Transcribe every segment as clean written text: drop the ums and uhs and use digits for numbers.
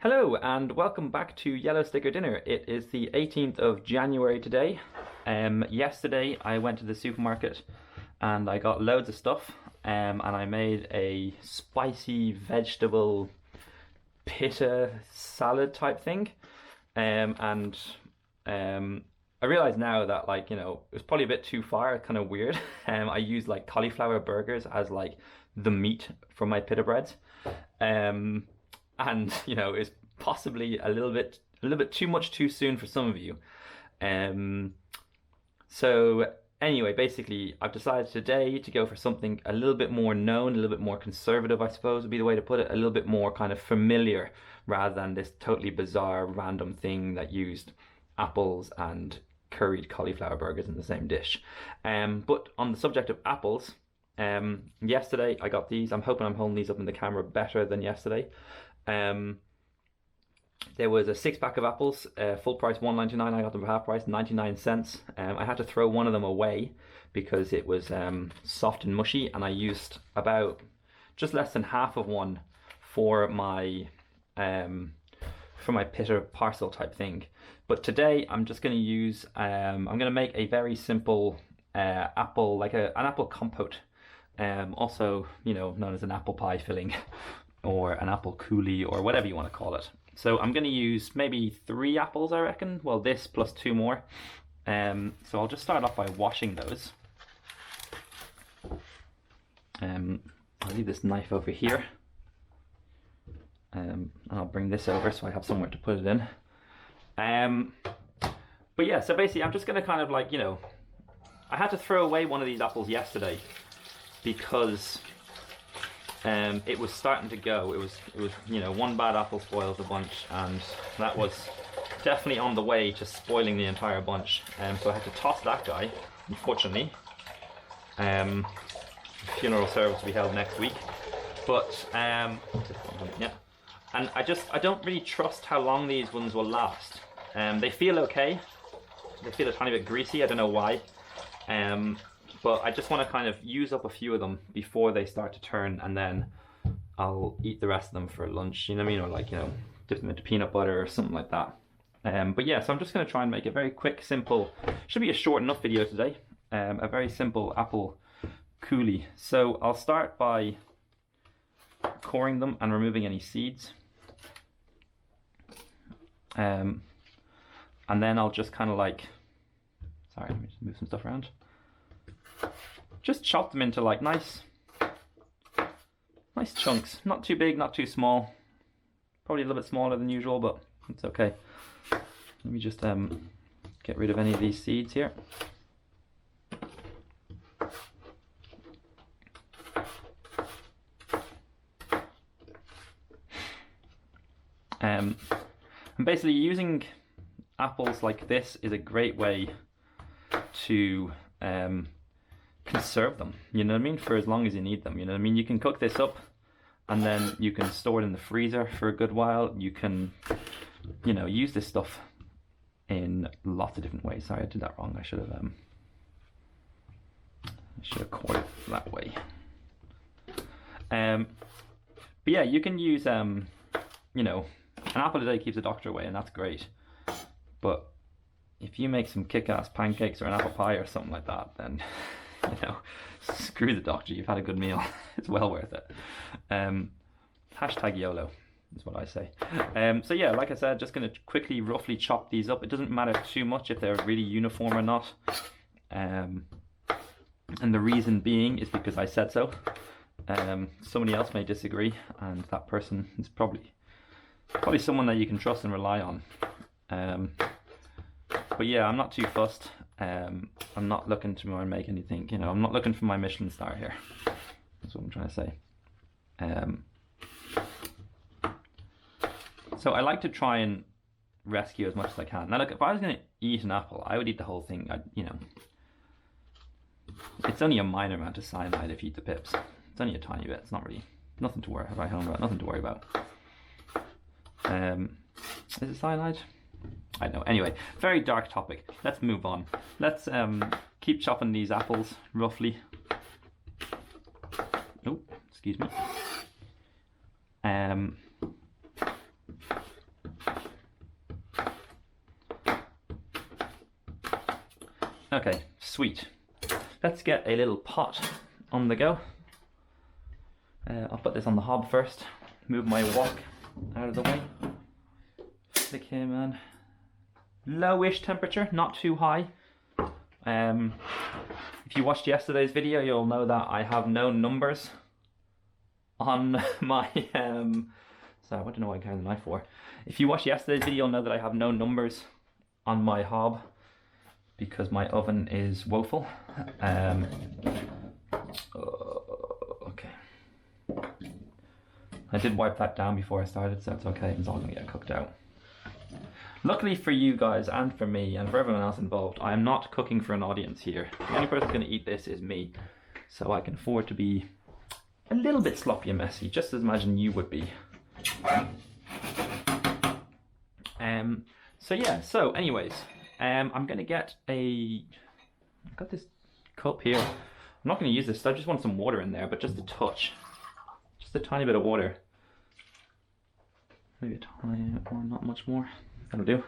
Hello and welcome back to Yellow Sticker Dinner. It is the 18th of January today. Yesterday I went to the supermarket and I got loads of stuff and I made a spicy vegetable pita salad type thing. And I realize now that it was probably a bit too far, kind of weird. I used like cauliflower burgers as like the meat for my pita breads. And it's possibly a little bit too much too soon for some of you. So anyway, basically I've decided today to go for something a little bit more known, a little bit more conservative, I suppose would be the way to put it, a little bit more kind of familiar rather than this totally bizarre random thing that used apples and curried cauliflower burgers in the same dish. But on the subject of apples, yesterday I got these. I'm hoping I'm holding these up in the camera better than yesterday. There was a 6-pack of apples, full price $1.99. I got them for half price, 99 cents. I had to throw one of them away because it was soft and mushy, and I used about just less than half of one for my pita parcel type thing. But today I'm just going to use I'm going to make a very simple apple, like an apple compote, also known as an apple pie filling or an apple coulis or whatever you want to call it. So I'm going to use maybe 3 apples, I reckon. Well, this plus 2 more. So I'll just start off by washing those. I'll leave this knife over here. And I'll bring this over so I have somewhere to put it in. But yeah, so basically I'm just going to kind of I had to throw away one of these apples yesterday because it was starting to go. It was one bad apple spoils a bunch, and that was definitely on the way to spoiling the entire bunch. So I had to toss that guy, unfortunately. Funeral service will be held next week. But yeah, and I don't really trust how long these ones will last. They feel okay. They feel a tiny bit greasy. I don't know why. But I just want to kind of use up a few of them before they start to turn, and then I'll eat the rest of them for lunch, you know what I mean? Or dip them into peanut butter or something like that. But yeah, so I'm just going to try and make a very quick, simple, should be a short enough video today, a very simple apple coulis. So I'll start by coring them and removing any seeds. And then I'll just kind of sorry, let me just move some stuff around. Just chop them into nice chunks. Not too big, not too small. Probably a little bit smaller than usual, but it's okay. Let me just get rid of any of these seeds here. And basically using apples like this is a great way to conserve them, you know what I mean, for as long as you need them, you know what I mean. You can cook this up and then you can store it in the freezer for a good while. You can use this stuff in lots of different ways. Sorry, I did that wrong. I should have cored it that way. But yeah, you can use an apple a day keeps the doctor away, and that's great. But if you make some kick-ass pancakes or an apple pie or something like that, then screw the doctor, you've had a good meal. It's well worth it. Hashtag YOLO is what I say. So yeah, like I said, just going to quickly, roughly chop these up. It doesn't matter too much if they're really uniform or not. And the reason being is because I said so. Somebody else may disagree, and that person is probably someone that you can trust and rely on. But yeah, I'm not too fussed. I'm not looking to make anything, I'm not looking for my Michelin star here. That's what I'm trying to say. So I like to try and rescue as much as I can. Now look, if I was going to eat an apple, I would eat the whole thing. It's only a minor amount of cyanide if you eat the pips. It's only a tiny bit. It's not really, nothing to worry about, nothing to worry about. Is it cyanide? I don't know. Anyway, very dark topic. Let's move on. Let's keep chopping these apples roughly. Oh, excuse me. Okay, sweet. Let's get a little pot on the go. I'll put this on the hob first. Move my wok out of the way. Flick him on. Lowish temperature, not too high. If you watched yesterday's video, you'll know that I have no numbers on my sorry, I don't know what I carry the knife for. If you watched yesterday's video, you'll know that I have no numbers on my hob because my oven is woeful. Okay. I did wipe that down before I started, so it's okay. It's all gonna get cooked out. Luckily for you guys and for me and for everyone else involved, I am not cooking for an audience here. The only person going to eat this is me, so I can afford to be a little bit sloppy and messy, just as imagine you would be. So yeah, so anyways, I'm going to get I've got this cup here. I'm not going to use this, I just want some water in there, but just a touch. Just a tiny bit of water. Maybe a tiny bit more, not much more. That'll do.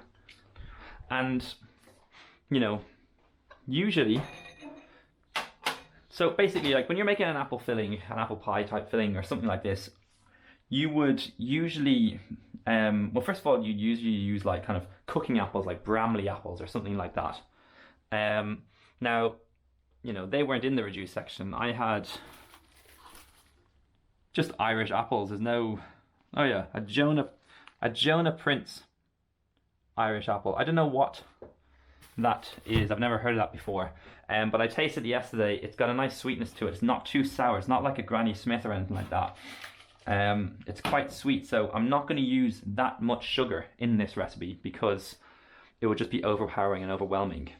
And, you know, usually, so basically, like when you're making an apple filling, an apple pie type filling or something like this, you would usually, well, first of all, you'd usually use like kind of cooking apples, like Bramley apples or something like that. Now, you know, they weren't in the reduced section. I had just Irish apples. There's no, oh yeah, a Jonah Prince Irish apple. I don't know what that is. I've never heard of that before. But I tasted it yesterday. It's got a nice sweetness to it. It's not too sour. It's not like a Granny Smith or anything like that. It's quite sweet, so I'm not going to use that much sugar in this recipe because it would just be overpowering and overwhelming.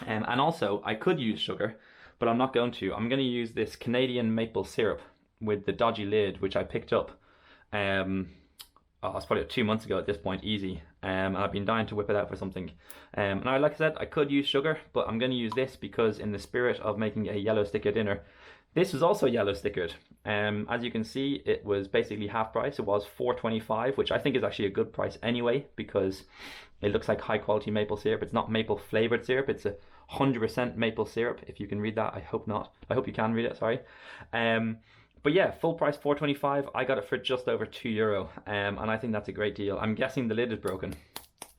And also, I could use sugar, but I'm not going to. I'm going to use this Canadian maple syrup with the dodgy lid, which I picked up. It's probably 2 months ago at this point, easy. And I've been dying to whip it out for something. Now, like I said, I could use sugar, but I'm going to use this because in the spirit of making a yellow sticker dinner, this was also yellow stickered. As you can see, it was basically half price. It was $4.25, which I think is actually a good price anyway, because it looks like high quality maple syrup. It's not maple flavored syrup. It's 100% maple syrup. If you can read that, I hope not. I hope you can read it, sorry. But yeah, full price $4.25. I got it for just over €2, and I think that's a great deal. I'm guessing the lid is broken.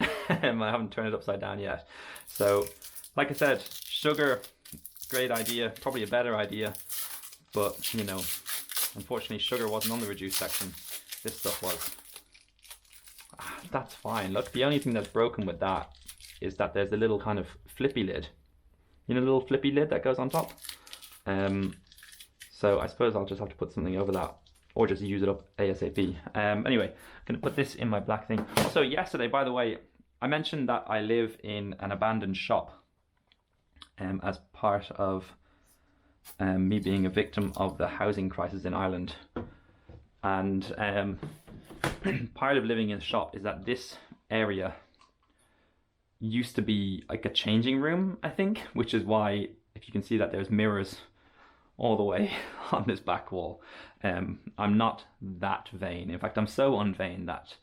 I haven't turned it upside down yet. So, like I said, sugar, great idea, probably a better idea. But, you know, unfortunately sugar wasn't on the reduced section. This stuff was. That's fine. Look, the only thing that's broken with that is that there's a little kind of flippy lid. You know, the little flippy lid that goes on top? So I suppose I'll just have to put something over that or just use it up ASAP. Anyway, I'm going to put this in my black thing. Also, yesterday, by the way, I mentioned that I live in an abandoned shop as part of me being a victim of the housing crisis in Ireland. And part of living in a shop is that this area used to be like a changing room, I think, which is why, if you can see that there's mirrors all the way on this back wall. I'm not that vain. In fact, I'm so unvain that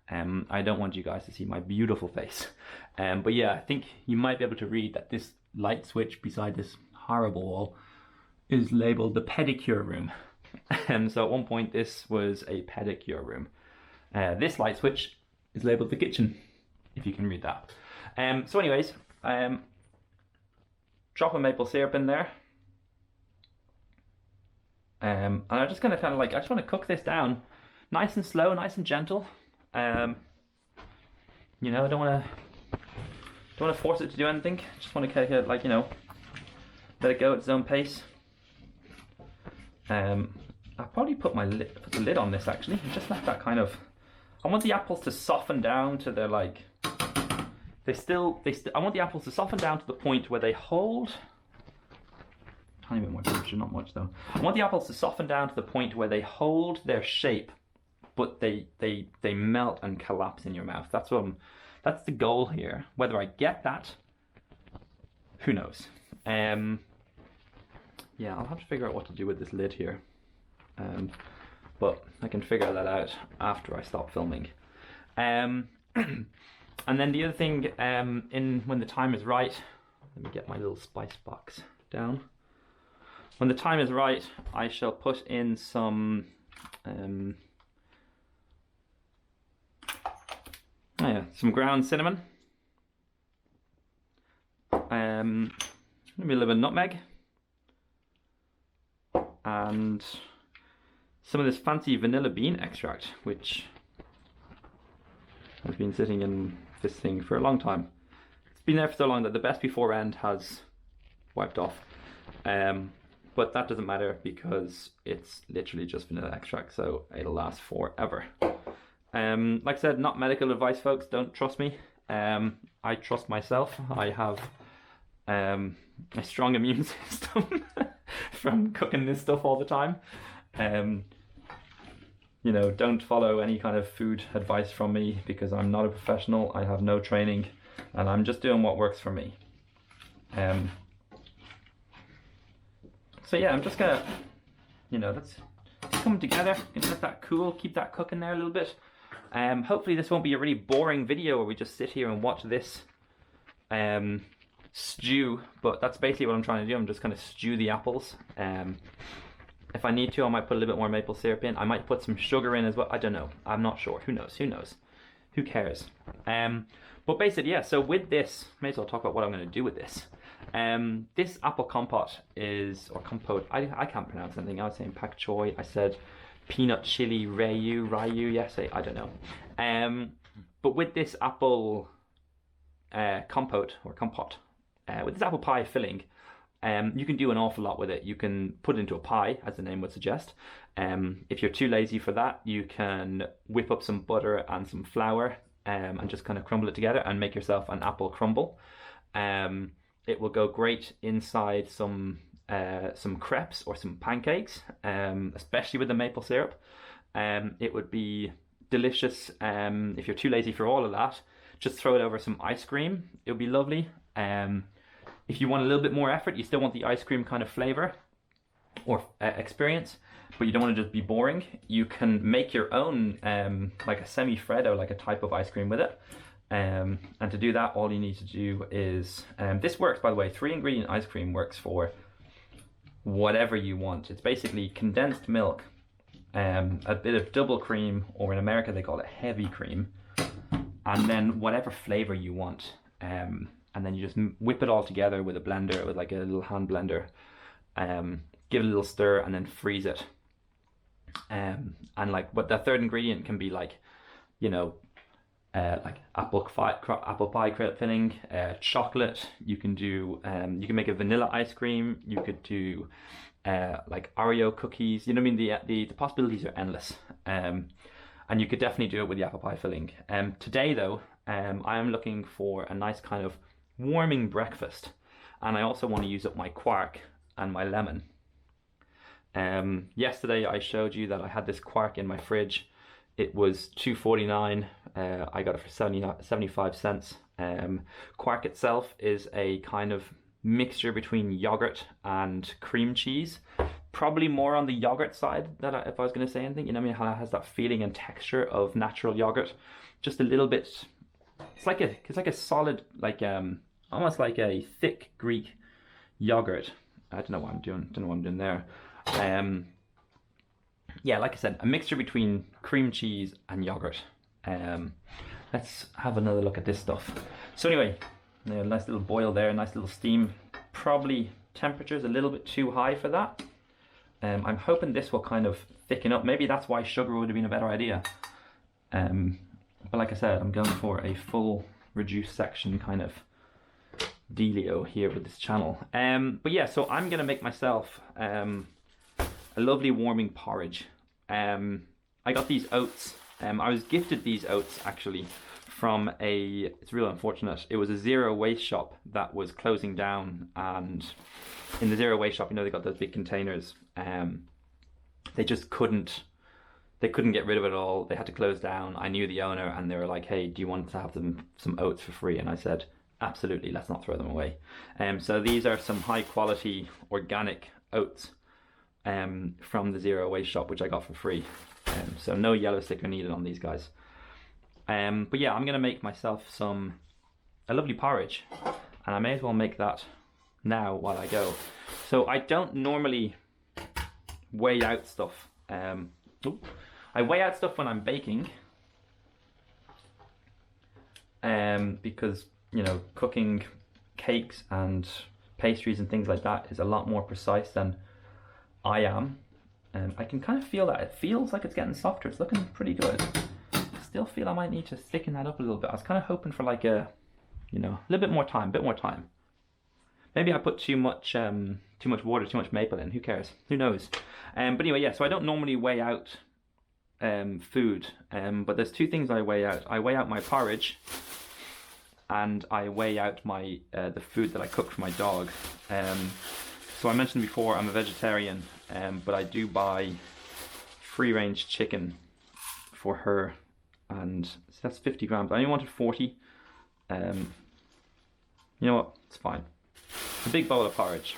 I don't want you guys to see my beautiful face. But yeah, I think you might be able to read that this light switch beside this horrible wall is labeled the pedicure room. So at one point this was a pedicure room. This light switch is labeled the kitchen, if you can read that. So anyways, drop a maple syrup in there. And I'm just gonna kind of like, I just want to cook this down nice and slow, nice and gentle. You know, I don't want to force it to do anything. Just want to kind of like, you know, let it go at its own pace. I'll probably put the lid on this actually, and just let that kind of. I want the apples to soften down to their like. I want the apples to soften down to the point where they hold. Tiny bit more temperature, not much though. I want the apples to soften down to the point where they hold their shape, but they melt and collapse in your mouth. That's the goal here. Whether I get that, who knows? Yeah, I'll have to figure out what to do with this lid here. But I can figure that out after I stop filming. And then the other thing, when the time is right, Let me get my little spice box down. When the time is right, I shall put in some some ground cinnamon, maybe a little bit of nutmeg, and some of this fancy vanilla bean extract, which has been sitting in this thing for a long time. It's been there for so long that the best before end has wiped off. But that doesn't matter because it's literally just vanilla extract, so it'll last forever. Like I said, not medical advice, folks. Don't trust me. I trust myself. I have a strong immune system from cooking this stuff all the time. You know, don't follow any kind of food advice from me because I'm not a professional. I have no training, and I'm just doing what works for me. So yeah, I'm just gonna, you know, let's come together, gonna let that cool, keep that cooking there a little bit. Hopefully this won't be a really boring video where we just sit here and watch this stew, but that's basically what I'm trying to do. I'm just gonna stew the apples. If I need to, I might put a little bit more maple syrup in. I might put some sugar in as well. I don't know. I'm not sure. Who knows? Who knows? Who cares? But basically, yeah, so with this, may as well talk about what I'm gonna do with this. This apple compote is, or compote, I can't pronounce anything. I was saying pak choi, I said peanut chili ryu, yes, I don't know. But with this apple compote, or compote, with this apple pie filling, you can do an awful lot with it. You can put it into a pie, as the name would suggest. If you're too lazy for that, you can whip up some butter and some flour and just kind of crumble it together and make yourself an apple crumble. It will go great inside some crepes or some pancakes, especially with the maple syrup. It would be delicious. If you're too lazy for all of that, just throw it over some ice cream. It would be lovely. If you want a little bit more effort, you still want the ice cream kind of flavor or experience, but you don't want to just be boring, you can make your own like a semi-freddo, like a type of ice cream with it. And to do that, all you need to do is, this works, by the way, 3-ingredient ice cream works for whatever you want. It's basically condensed milk, a bit of double cream, or in America they call it heavy cream, and then whatever flavor you want. And then you just whip it all together with a blender, with like a little hand blender, give it a little stir, and then freeze it. And like, what the third ingredient can be, like, you know, like apple pie filling, chocolate. You can do, you can make a vanilla ice cream. You could do like Oreo cookies. You know what I mean? The possibilities are endless. And you could definitely do it with the apple pie filling. Today though, I am looking for a nice kind of warming breakfast, and I also want to use up my Quark and my lemon. Yesterday I showed you that I had this Quark in my fridge. It was $2.49. I got it for 75 cents. Quark itself is a kind of mixture between yogurt and cream cheese. Probably more on the yogurt side, if I was going to say anything. You know what I mean? How it has that feeling and texture of natural yogurt. Just a little bit. It's like a solid, like almost like a thick Greek yogurt. I don't know what I'm doing. Don't know what I'm doing there. Yeah, like I said, a mixture between cream cheese and yogurt. Let's have another look at this stuff. So anyway, a nice little boil there, nice little steam. Probably temperature's a little bit too high for that. I'm hoping this will kind of thicken up. Maybe that's why sugar would have been a better idea. But like I said, I'm going for a full reduced section kind of dealio here with this channel. But yeah, so I'm gonna make myself a lovely warming porridge. I got these oats. I was gifted these oats actually from it's real unfortunate. It was a zero waste shop that was closing down, and in the zero waste shop, you know, they got those big containers. They just couldn't get rid of it all. They had to close down. I knew the owner, and they were like, hey, do you want to have some oats for free? And I said, absolutely, let's not throw them away. So these are some high quality organic oats from the zero waste shop, which I got for free. So no yellow sticker needed on these guys. But yeah, I'm gonna make myself a lovely porridge. and I may as well make that now while I go. So I don't normally weigh out stuff. I weigh out stuff when I'm baking, because, you know, cooking cakes and pastries and things like that is a lot more precise than I am. I can kind of feel that. It feels like it's getting softer. It's looking pretty good. I still feel I might need to thicken that up a little bit. I was kind of hoping for like a, you know, a little bit more time, Maybe I put too much water, too much maple in. Who cares? Who knows? But anyway, yeah. So I don't normally weigh out food, but there's two things I weigh out. I weigh out my porridge, and I weigh out my the food that I cook for my dog. So I mentioned before I'm a vegetarian, but I do buy free-range chicken for her, and so that's 50 grams. I only wanted 40. You know what? It's fine. A big bowl of porridge.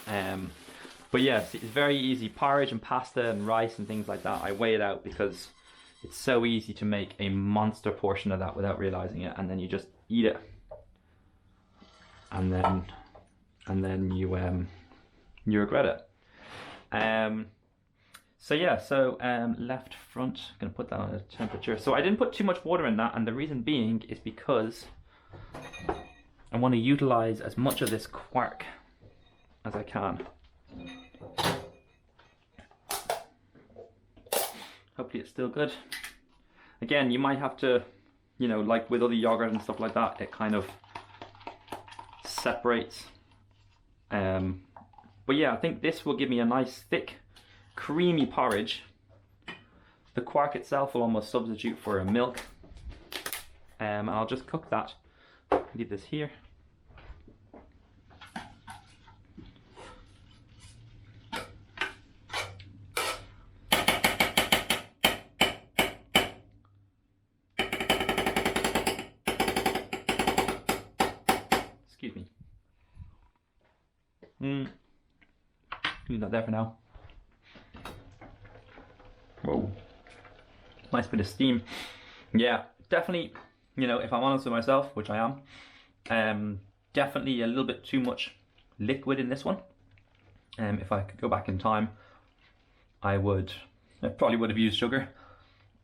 But yes, it's very easy. Porridge and pasta and rice and things like that, I weigh it out because it's so easy to make a monster portion of that without realizing it, and then you just eat it, and then you regret it. So yeah, left front, gonna put that on a temperature. So I didn't put too much water in that, and the reason being is because I want to utilize as much of this quark as I can. Hopefully it's still good. Again, you might have to, you know, like with other yogurt and stuff like that, it kind of separates. But yeah, I think this will give me a nice thick, creamy porridge. The quark itself will almost substitute for a milk. And I'll just cook that. Leave this here. Excuse me. Leave that there for now. Whoa. Nice bit of steam. Yeah, definitely, you know, if I'm honest with myself, which I am, definitely a little bit too much liquid in this one. If I could go back in time, I probably would have used sugar,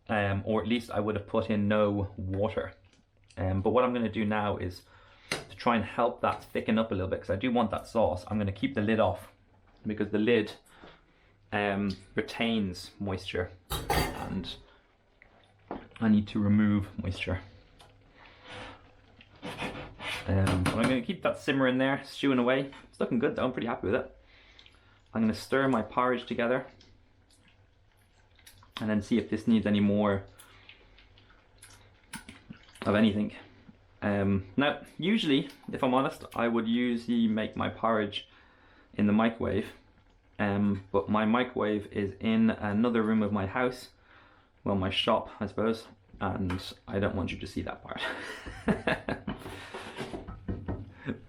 or at least I would have put in no water. But what I'm going to do now is to try and help that thicken up a little bit, because I do want that sauce. I'm going to keep the lid off because the lid retains moisture, and I need to remove moisture. I'm going to keep that simmering there, stewing away. It's looking good though, I'm pretty happy with it. I'm going to stir my porridge together and then see if this needs any more of anything. Now, usually, if I'm honest, I would usually make my porridge in the microwave, but my microwave is in another room of my house, well, my shop, I suppose, and I don't want you to see that part.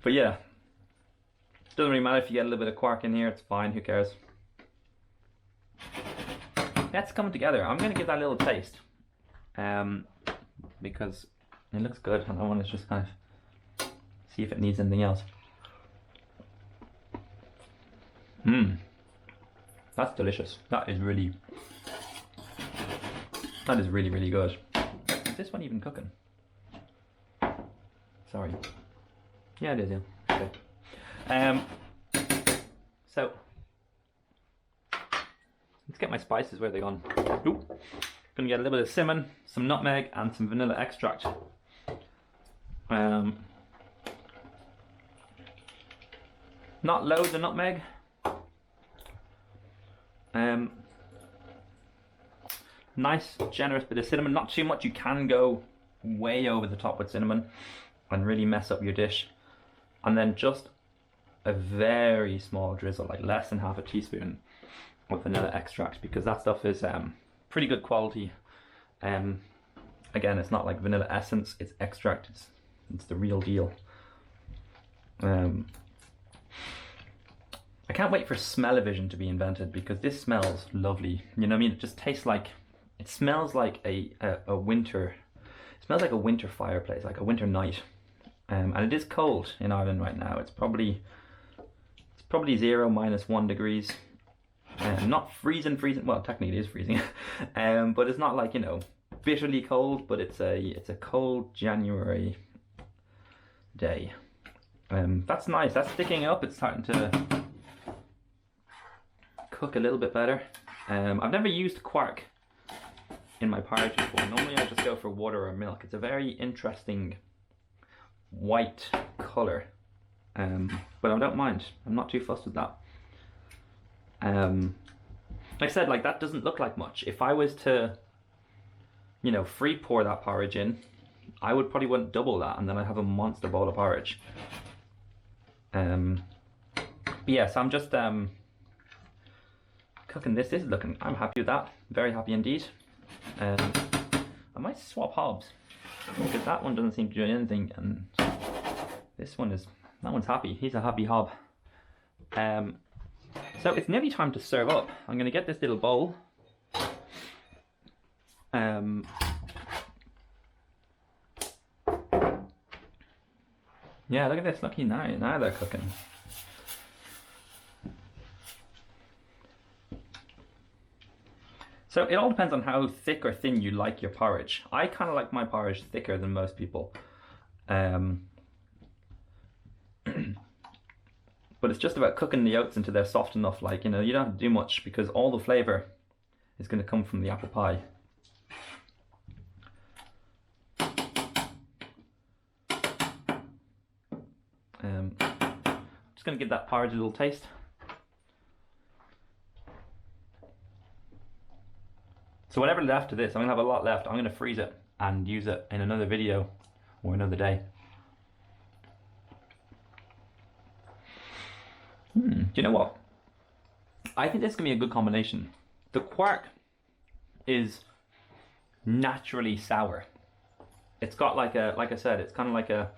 But yeah, doesn't really matter if you get a little bit of quark in here, it's fine, who cares. That's coming together. I'm going to give that a little taste, because it looks good, and I want to just kind of see if it needs anything else. That's delicious. That is really, really good. Is this one even cooking? Sorry. Yeah, it is, yeah. Okay. So, let's get my spices. Where are they gone? Ooh. Gonna get a little bit of cinnamon, some nutmeg, and some vanilla extract. Not loads of nutmeg. Nice, generous bit of cinnamon. Not too much. You can go way over the top with cinnamon and really mess up your dish. And then just a very small drizzle, like less than half a teaspoon of vanilla extract, because that stuff is pretty good quality. Again, it's not like vanilla essence, it's extract, it's the real deal. I can't wait for smell-o-vision to be invented, because this smells lovely. You know what I mean? It just tastes like, it smells like a winter, it smells like a winter fireplace, like a winter night. and it is cold in Ireland right now. It's probably 0 -1 degrees. Not freezing. Well, technically it is freezing, but it's not like, you know, bitterly cold. But it's a cold January day. That's nice. That's sticking up. It's starting to cook a little bit better. I've never used Quark in my porridge before. Normally I just go for water or milk. It's a very interesting white color, but I don't mind. I'm not too fussed with that. Like I said, like, that doesn't look like much. If I was to, you know, free pour that porridge in, I would probably want double that, and then I'd have a monster bowl of porridge. But yeah, so I'm just cooking this. This is looking, I'm happy with that. Very happy indeed. I might swap hobs, because that one doesn't seem to do anything, and this one is, that one's happy. He's a happy hob. So it's nearly time to serve up. I'm going to get this little bowl. Yeah, look at this. Lucky now they're cooking. So it all depends on how thick or thin you like your porridge. I kind of like my porridge thicker than most people. But it's just about cooking the oats until they're soft enough. Like, you know, you don't have to do much, because all the flavour is going to come from the apple pie. Just going to give that porridge a little taste. So whatever left of this, I'm going to have a lot left. I'm going to freeze it and use it in another video or another day. Do you know what? I think this can be a good combination. The Quark is naturally sour. It's got like a, like I said, it's kind of like a,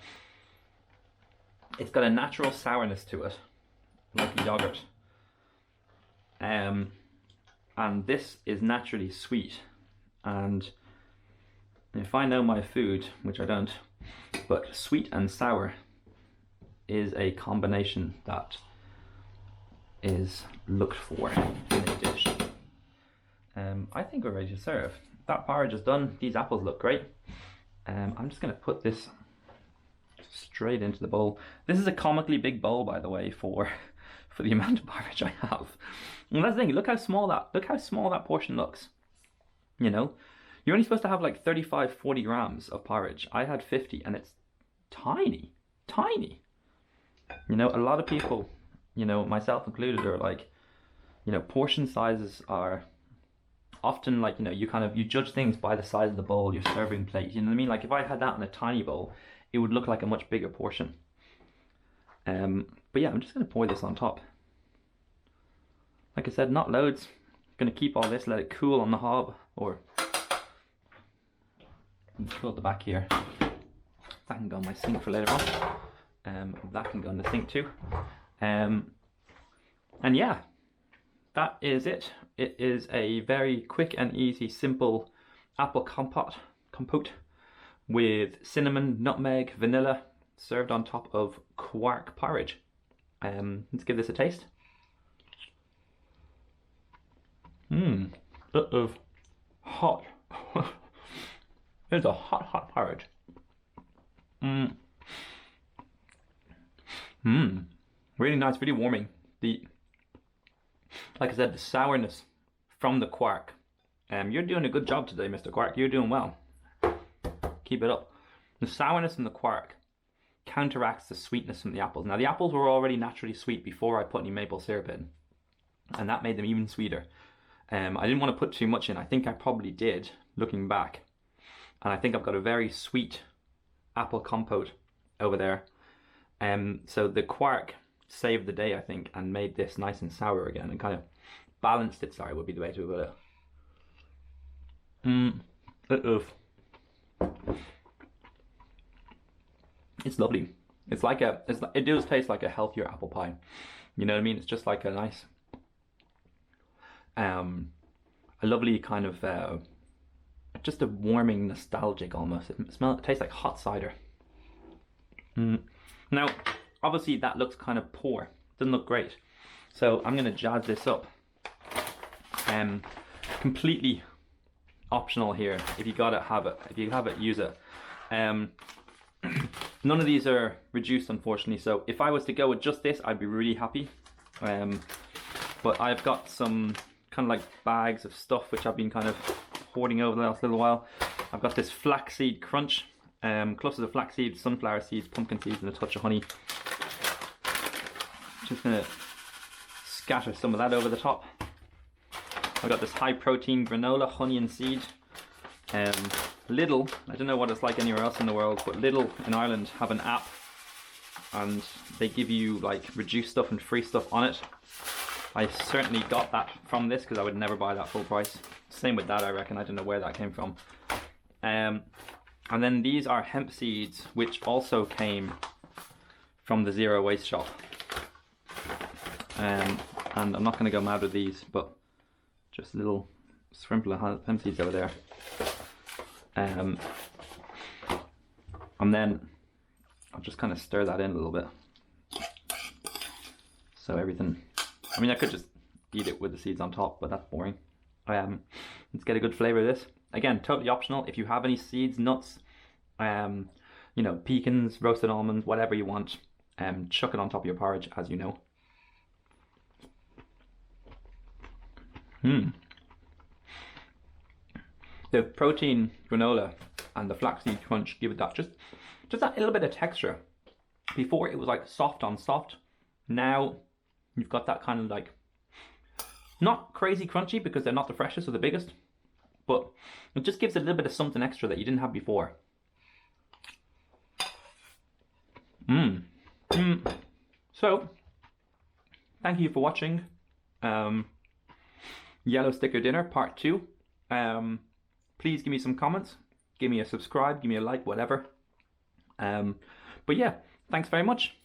it's got a natural sourness to it, like a yogurt. And this is naturally sweet. And if I know my food, which I don't, but sweet and sour is a combination that is looked for in a dish. I think we're ready to serve. That porridge is done. These apples look great. I'm just going to put this straight into the bowl. This is a comically big bowl, by the way, for the amount of porridge I have. And that's the thing. Look how small that portion looks. You know, you're only supposed to have like 35-40 grams of porridge. I had 50, and it's tiny. You know, a lot of people, you know, myself included, are like, you know, portion sizes are often like, you know, you judge things by the size of the bowl, your serving plate. You know what I mean? Like, if I had that in a tiny bowl, it would look like a much bigger portion. But yeah, I'm just going to pour this on top. Like I said, not loads. Going to keep all this, let it cool on the hob, or cool at the back here. That can go in my sink for later on. That can go in the sink too. And yeah, that is it. It is a very quick and easy, simple apple compote with cinnamon, nutmeg, vanilla, served on top of Quark porridge. Let's give this a taste. Bit of hot. It's a hot porridge. Really nice, really warming. Like I said, the sourness from the Quark. You're doing a good job today, Mr. Quark. You're doing well. Keep it up. The sourness from the Quark counteracts the sweetness from the apples. Now, the apples were already naturally sweet before I put any maple syrup in, and that made them even sweeter. I didn't want to put too much in. I think I probably did, looking back. And I think I've got a very sweet apple compote over there. So the Quark saved the day, I think, and made this nice and sour again, and kind of balanced it, sorry, would be the way to put it. It's lovely. It's like it does taste like a healthier apple pie. You know what I mean? It's just like a nice, a lovely kind of, just a warming, nostalgic almost. It tastes like hot cider. Now, obviously that looks kind of poor. Doesn't look great. So I'm gonna jazz this up. Completely optional here. If you gotta have it, if you have it, use it. None of these are reduced, unfortunately. So if I was to go with just this, I'd be really happy. But I've got some kind of like bags of stuff which I've been kind of hoarding over the last little while. I've got this flaxseed crunch, clusters of flaxseed, sunflower seeds, pumpkin seeds, and a touch of honey. Just gonna scatter some of that over the top. I've got this high protein granola, honey and seed. Lidl, I don't know what it's like anywhere else in the world, but Lidl in Ireland have an app and they give you like reduced stuff and free stuff on it. I certainly got that from this because I would never buy that full price. Same with that, I reckon. I don't know where that came from. And then these are hemp seeds, which also came from the Zero Waste shop. And I'm not going to go mad with these, but just a little sprinkle of hemp seeds over there. And then I'll just kind of stir that in a little bit. So everything, I mean, I could just eat it with the seeds on top, but that's boring. Let's get a good flavor of this. Again, totally optional. If you have any seeds, nuts, you know, pecans, roasted almonds, whatever you want, chuck it on top of your porridge, as you know. The protein granola and the flaxseed crunch give it that just that little bit of texture. Before it was like soft on soft. Now you've got that kind of like, not crazy crunchy because they're not the freshest or the biggest, but it just gives a little bit of something extra that you didn't have before. So, thank you for watching Yellow Sticker Dinner Part 2. Please give me some comments, give me a subscribe, give me a like, whatever. But yeah, thanks very much.